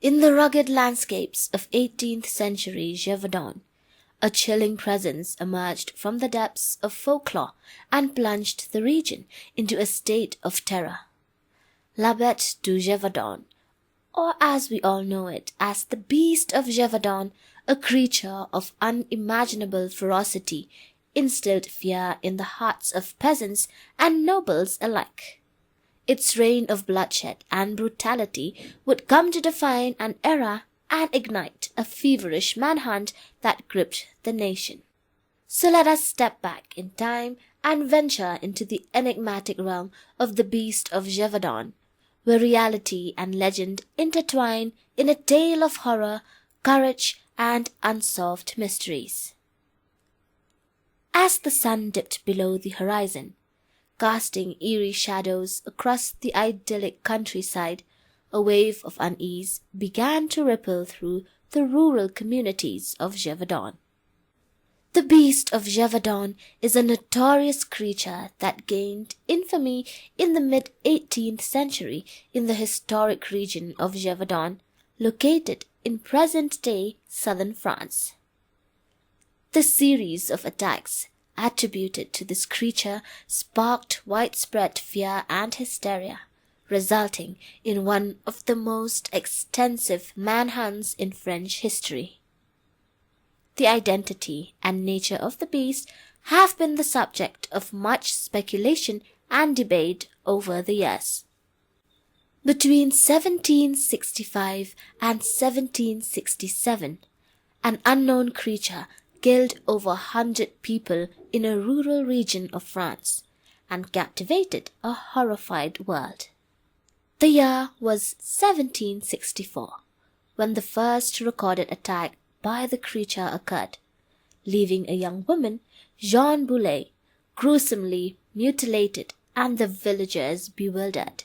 In the rugged landscapes of 18th century Gévaudan, a chilling presence emerged from the depths of folklore and plunged the region into a state of terror. La Bête du Gévaudan, or as we all know it as the Beast of Gevaudan, a creature of unimaginable ferocity, instilled fear in the hearts of peasants and nobles alike. Its reign of bloodshed and brutality would come to define an era and ignite a feverish manhunt that gripped the nation. So let us step back in time and venture into the enigmatic realm of the Beast of Gevaudan, where reality and legend intertwine in a tale of horror, courage, and unsolved mysteries. As the sun dipped below the horizon, casting eerie shadows across the idyllic countryside, a wave of unease began to ripple through the rural communities of Gevaudan. The Beast of Gevaudan is a notorious creature that gained infamy in the mid-18th century in the historic region of Gevaudan, located in present-day southern France. The series of attacks attributed to this creature sparked widespread fear and hysteria, resulting in one of the most extensive manhunts in French history. The identity and nature of the beast have been the subject of much speculation and debate over the years. Between 1765 and 1767, an unknown creature killed over 100 people in a rural region of France and captivated a horrified world. The year was 1764, when the first recorded attack by the creature occurred, leaving a young woman, Jeanne Boulet, gruesomely mutilated and the villagers bewildered.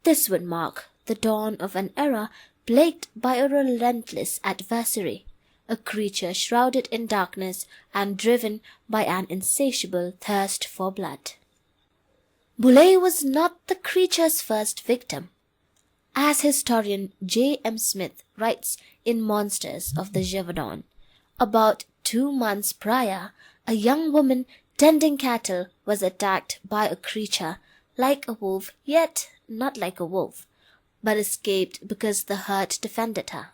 This would mark the dawn of an era plagued by a relentless adversary, a creature shrouded in darkness and driven by an insatiable thirst for blood. Boulet was not the creature's first victim. As historian J. M. Smith writes in Monsters of the Gévaudan, about 2 months prior, a young woman tending cattle was attacked by a creature like a wolf, yet not like a wolf, but escaped because the herd defended her.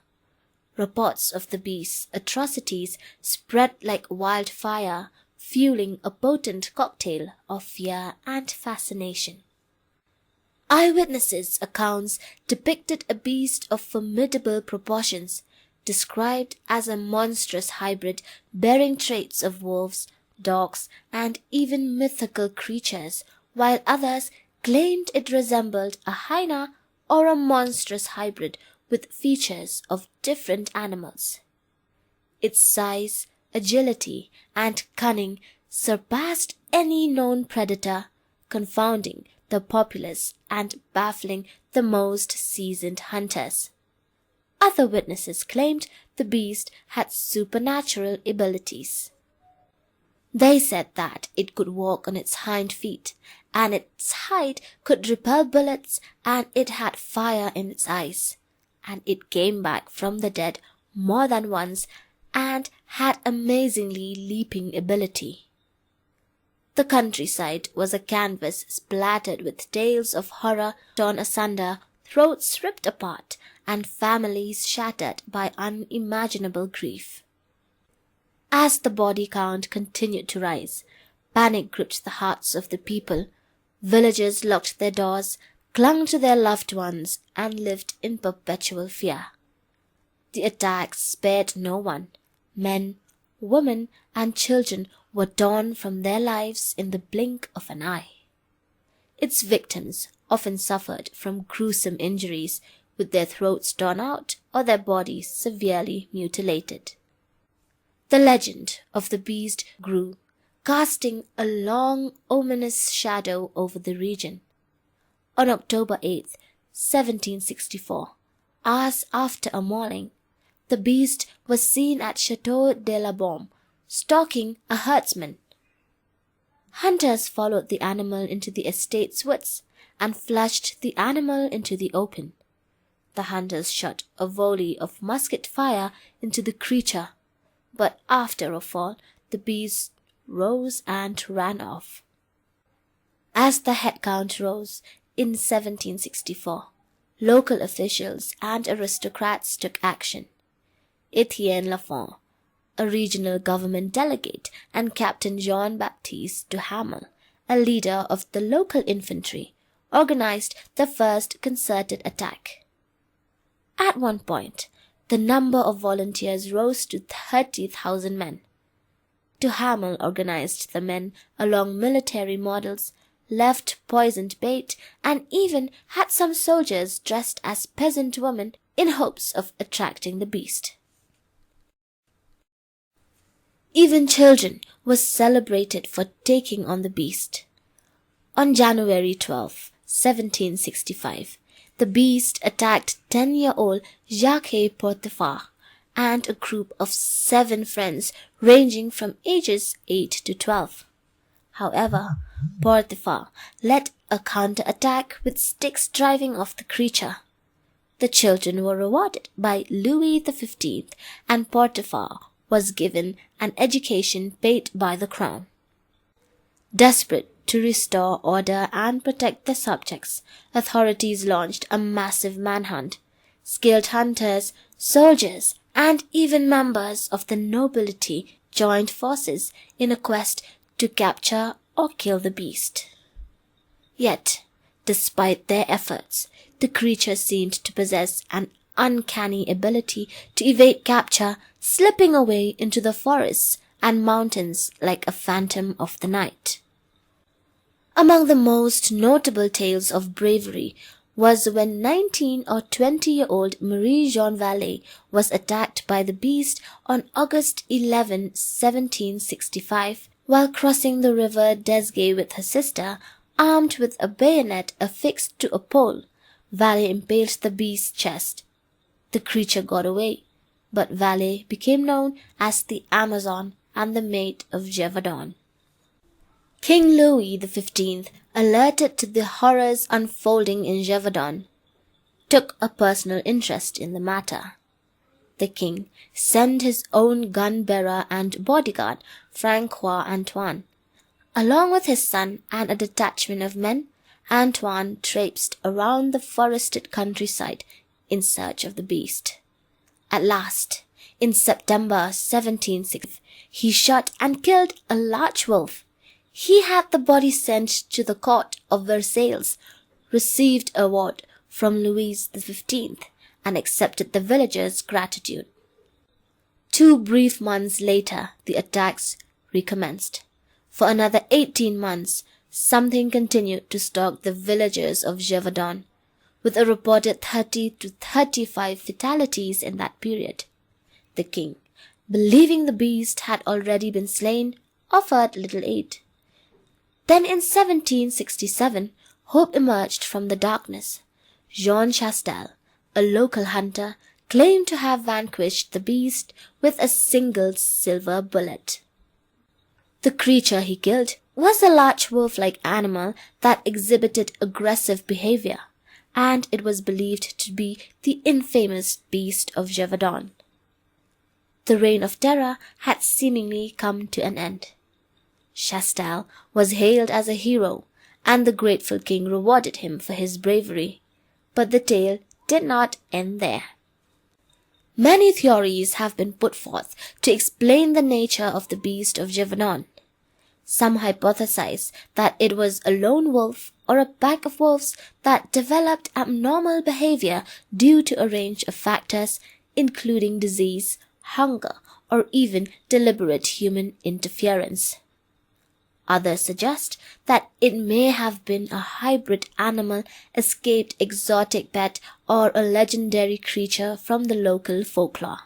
Reports of the beast's atrocities spread like wildfire, fueling a potent cocktail of fear and fascination. Eyewitnesses' accounts depicted a beast of formidable proportions, described as a monstrous hybrid bearing traits of wolves, dogs, and even mythical creatures, while others claimed it resembled a hyena or a monstrous hybrid with features of different animals. Its size, agility, and cunning surpassed any known predator, confounding the populace and baffling the most seasoned hunters. Other witnesses claimed the beast had supernatural abilities. They said that it could walk on its hind feet, and its hide could repel bullets, and it had fire in its eyes, and it came back from the dead more than once and had amazingly leaping ability. The countryside was a canvas splattered with tales of horror torn asunder, throats ripped apart, and families shattered by unimaginable grief. As the body count continued to rise, panic gripped the hearts of the people. Villagers locked their doors, clung to their loved ones, and lived in perpetual fear. The attacks spared no one. Men, women, and children were torn from their lives in the blink of an eye. Its victims often suffered from gruesome injuries, with their throats torn out or their bodies severely mutilated. The legend of the beast grew, casting a long, ominous shadow over the region. On October 8, 1764, hours after a mauling, the beast was seen at Chateau de la Baume, stalking a herdsman. Hunters followed the animal into the estate's woods and flushed the animal into the open. The hunters shot a volley of musket fire into the creature, but after a fall, the beast rose and ran off. As the head count rose in 1764, local officials and aristocrats took action. Etienne Lafont, a regional government delegate, and Captain Jean-Baptiste Duhamel, a leader of the local infantry, organized the first concerted attack. At one point, the number of volunteers rose to 30,000 men. Duhamel organized the men along military models, left poisoned bait, and even had some soldiers dressed as peasant women in hopes of attracting the beast. Even children were celebrated for taking on the beast. On January 12, 1765, the beast attacked 10-year-old Jacques Portefeuille and a group of 7 friends ranging from ages 8 to 12. However, Portefeuille led a counter-attack with sticks driving off the creature. The children were rewarded by Louis XV, and Portefeuille was given an education paid by the crown. Desperate to restore order and protect their subjects, authorities launched a massive manhunt. Skilled hunters, soldiers, and even members of the nobility joined forces in a quest to capture or kill the beast. Yet, despite their efforts, the creature seemed to possess an uncanny ability to evade capture, slipping away into the forests and mountains like a phantom of the night. Among the most notable tales of bravery was when 19 or 20-year-old Marie-Jeanne Vallée was attacked by the beast on August 11, 1765, while crossing the river Desgais with her sister, armed with a bayonet affixed to a pole. Vallée impaled the beast's chest. The creature got away, but Vallée became known as the Amazon and the Maid of Gevaudan. King Louis XV, alerted to the horrors unfolding in Gevaudan, took a personal interest in the matter. The king sent his own gun-bearer and bodyguard, Francois Antoine. Along with his son and a detachment of men, Antoine traipsed around the forested countryside in search of the beast. At last, in September 1760, he shot and killed a large wolf. He had the body sent to the court of Versailles, received an award from Louis XV, and accepted the villagers' gratitude. 2 brief months later, the attacks recommenced. For another 18 months, something continued to stalk the villagers of Gevaudan, with a reported 30 to 35 fatalities in that period. The king, believing the beast had already been slain, offered little aid. Then in 1767, hope emerged from the darkness. Jean Chastel, a local hunter, claimed to have vanquished the beast with a single silver bullet. The creature he killed was a large wolf-like animal that exhibited aggressive behavior, and it was believed to be the infamous Beast of Gevaudan. The reign of terror had seemingly come to an end. Chastel was hailed as a hero, and the grateful king rewarded him for his bravery. But the tale did not end there. Many theories have been put forth to explain the nature of the Beast of Gevaudan. Some hypothesize that it was a lone wolf or a pack of wolves that developed abnormal behavior due to a range of factors, including disease, hunger, or even deliberate human interference. Others suggest that it may have been a hybrid animal, escaped exotic pet, or a legendary creature from the local folklore.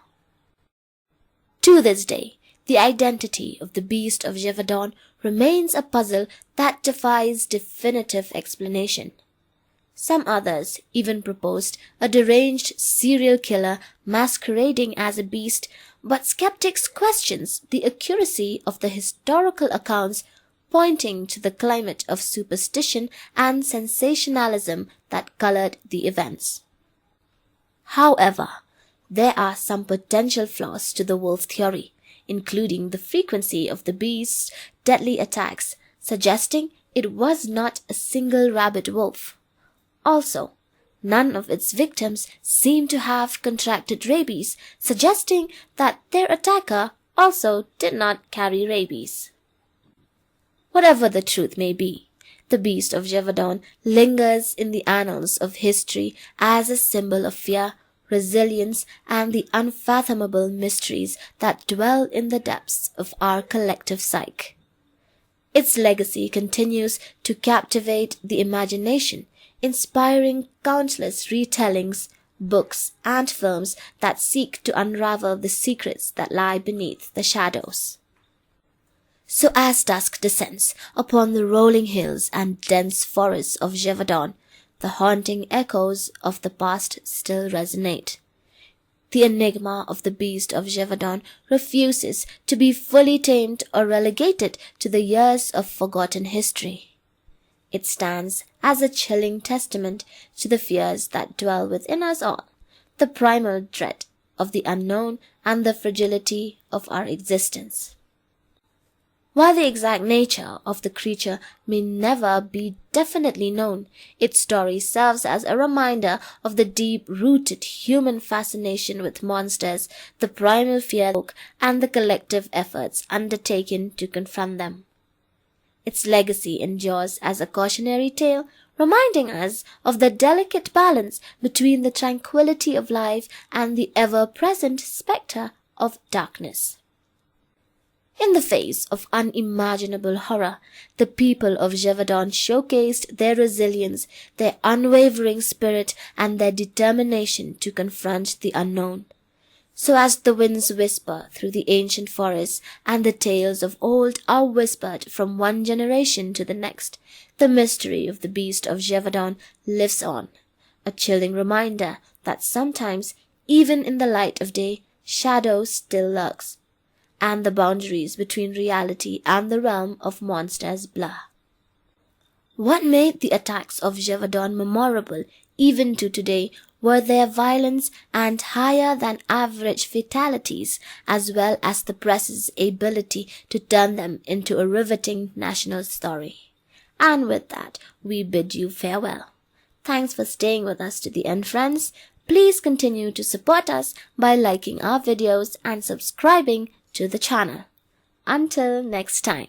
To this day, the identity of the Beast of Gevaudan remains a puzzle that defies definitive explanation. Some others even proposed a deranged serial killer masquerading as a beast, but skeptics question the accuracy of the historical accounts, pointing to the climate of superstition and sensationalism that colored the events. However, there are some potential flaws to the wolf theory, including the frequency of the beast's deadly attacks, suggesting it was not a single rabid wolf. Also, none of its victims seem to have contracted rabies, suggesting that their attacker also did not carry rabies. Whatever the truth may be, the Beast of Gevaudan lingers in the annals of history as a symbol of fear, resilience, and the unfathomable mysteries that dwell in the depths of our collective psyche. Its legacy continues to captivate the imagination, inspiring countless retellings, books, and films that seek to unravel the secrets that lie beneath the shadows. So as dusk descends upon the rolling hills and dense forests of Gevaudan, the haunting echoes of the past still resonate. The enigma of the Beast of Gevaudan refuses to be fully tamed or relegated to the years of forgotten history. It stands as a chilling testament to the fears that dwell within us all, the primal dread of the unknown and the fragility of our existence. While the exact nature of the creature may never be definitely known, its story serves as a reminder of the deep-rooted human fascination with monsters, the primal fear and the collective efforts undertaken to confront them. Its legacy endures as a cautionary tale, reminding us of the delicate balance between the tranquility of life and the ever-present spectre of darkness. In the face of unimaginable horror, the people of Gevaudan showcased their resilience, their unwavering spirit, and their determination to confront the unknown. So as the winds whisper through the ancient forests and the tales of old are whispered from one generation to the next, the mystery of the Beast of Gevaudan lives on, a chilling reminder that sometimes, even in the light of day, shadow still lurks, and the boundaries between reality and the realm of monsters blur. What made the attacks of Gevaudan memorable even to today were their violence and higher than average fatalities, as well as the press's ability to turn them into a riveting national story. And with that, we bid you farewell. Thanks for staying with us to the end, friends. Please continue to support us by liking our videos and subscribing to the channel. Until next time.